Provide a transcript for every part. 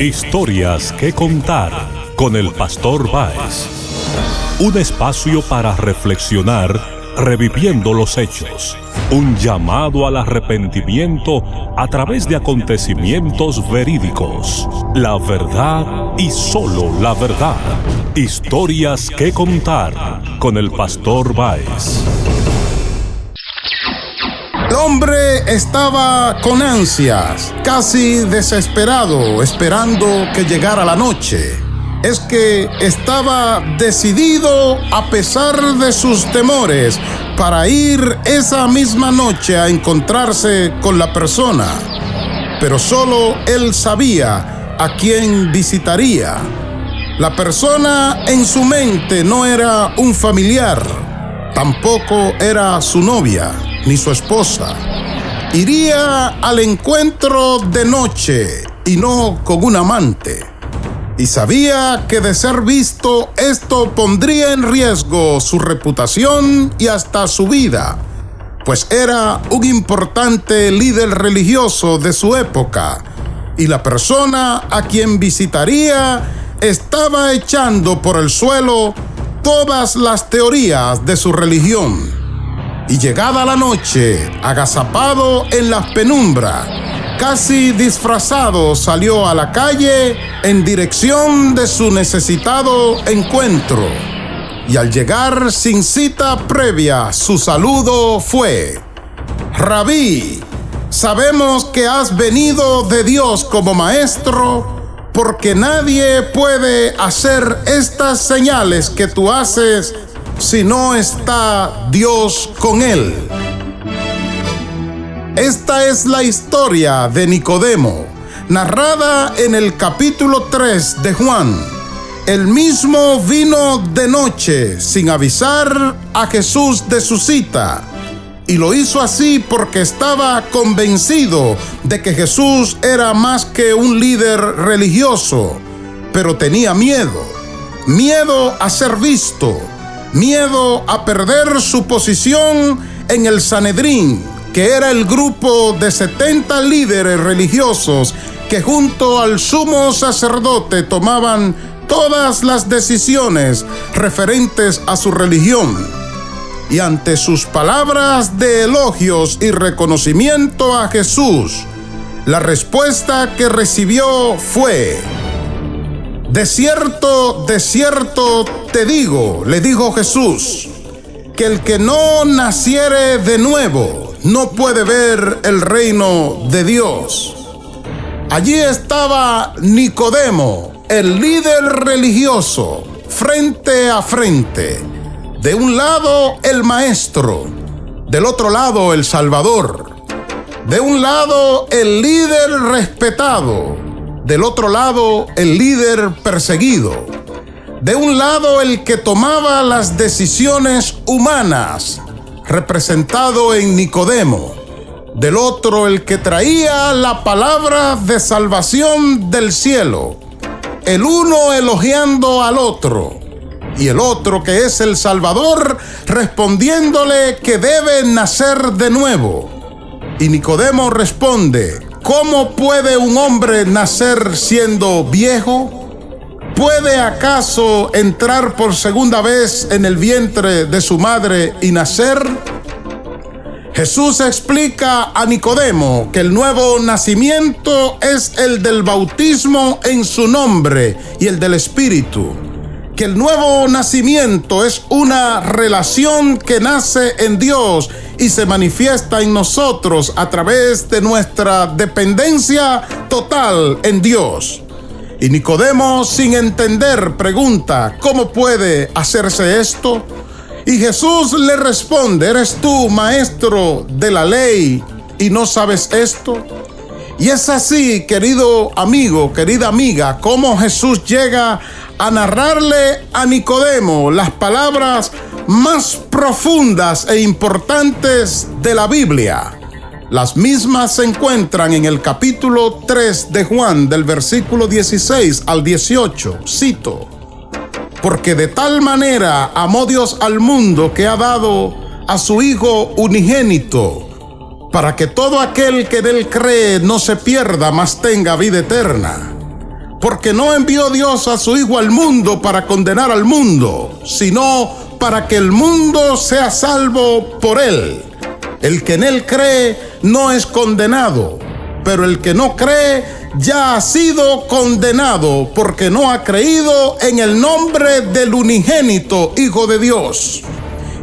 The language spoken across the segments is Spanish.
Historias que contar con el Pastor Báez. Un espacio para reflexionar, reviviendo los hechos. Un llamado al arrepentimiento a través de acontecimientos verídicos. La verdad y solo la verdad. Historias que contar con el Pastor Báez. El hombre estaba con ansias, casi desesperado, esperando que llegara la noche. Es que estaba decidido, a pesar de sus temores, para ir esa misma noche a encontrarse con la persona. Pero solo él sabía a quién visitaría. La persona en su mente no era un familiar, tampoco era su novia ni su esposa. Iría al encuentro de noche y no con un amante. Y sabía que de ser visto, esto pondría en riesgo su reputación y hasta su vida, pues era un importante líder religioso de su época, y la persona a quien visitaría estaba echando por el suelo todas las teorías de su religión. Y llegada la noche, agazapado en la penumbra, casi disfrazado, salió a la calle en dirección de su necesitado encuentro. Y al llegar sin cita previa, su saludo fue: Rabí, sabemos que has venido de Dios como maestro, porque nadie puede hacer estas señales que tú haces si no está Dios con él. Esta es la historia de Nicodemo, narrada en el capítulo 3 de Juan. Él mismo vino de noche sin avisar a Jesús de su cita, y lo hizo así porque estaba convencido de que Jesús era más que un líder religioso, pero tenía miedo a ser visto, miedo a perder su posición en el Sanedrín, que era el grupo de 70 líderes religiosos que junto al sumo sacerdote tomaban todas las decisiones referentes a su religión. Y ante sus palabras de elogios y reconocimiento a Jesús, la respuesta que recibió fue: de cierto te digo, le dijo Jesús, que el que no naciere de nuevo no puede ver el reino de Dios. Allí estaba Nicodemo, el líder religioso, frente a frente. De un lado el maestro, del otro lado el Salvador. De un lado el líder respetado, del otro lado el líder perseguido. De un lado el que tomaba las decisiones humanas, representado en Nicodemo. Del otro el que traía la palabra de salvación del cielo. El uno elogiando al otro, y el otro, que es el Salvador, respondiéndole que debe nacer de nuevo. Y Nicodemo responde: ¿cómo puede un hombre nacer siendo viejo? ¿Puede acaso entrar por segunda vez en el vientre de su madre y nacer? Jesús explica a Nicodemo que el nuevo nacimiento es el del bautismo en su nombre y el del Espíritu. Que el nuevo nacimiento es una relación que nace en Dios y se manifiesta en nosotros a través de nuestra dependencia total en Dios. Y Nicodemo, sin entender, pregunta: ¿cómo puede hacerse esto? Y Jesús le responde: ¿eres tú maestro de la ley y no sabes esto? Y es así, querido amigo, querida amiga, como Jesús llega a narrarle a Nicodemo las palabras más profundas e importantes de la Biblia. Las mismas se encuentran en el capítulo 3 de Juan, del versículo 16 al 18. Cito: porque de tal manera amó Dios al mundo que ha dado a su Hijo unigénito, para que todo aquel que en él cree no se pierda, mas tenga vida eterna. porque no envió Dios a su Hijo al mundo para condenar al mundo, sino para que el mundo sea salvo por él. El que en él cree no es condenado, pero el que no cree ya ha sido condenado porque no ha creído en el nombre del unigénito Hijo de Dios.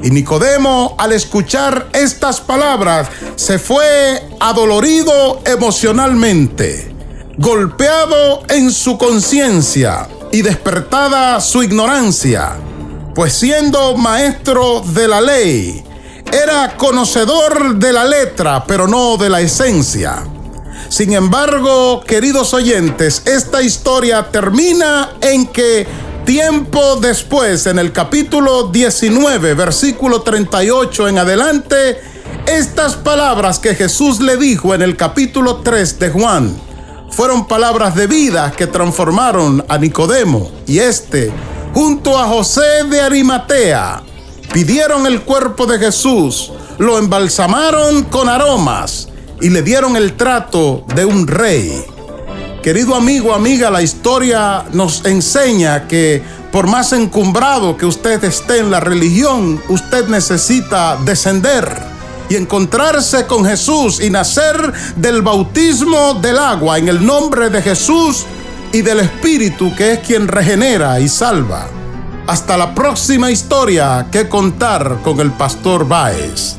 Y Nicodemo, al escuchar estas palabras, se fue adolorido emocionalmente, golpeado en su conciencia y despertada su ignorancia, pues siendo maestro de la ley, era conocedor de la letra, pero no de la esencia. Sin embargo, queridos oyentes, esta historia termina en que tiempo después, en el capítulo 19, versículo 38 en adelante, estas palabras que Jesús le dijo en el capítulo 3 de Juan, fueron palabras de vida que transformaron a Nicodemo, y junto a José de Arimatea, pidieron el cuerpo de Jesús, lo embalsamaron con aromas y le dieron el trato de un rey. Querido amigo, amiga, la historia nos enseña que por más encumbrado que usted esté en la religión, usted necesita descender y encontrarse con Jesús y nacer del bautismo del agua en el nombre de Jesús y del Espíritu, que es quien regenera y salva. Hasta la próxima historia que contar con el Pastor Báez.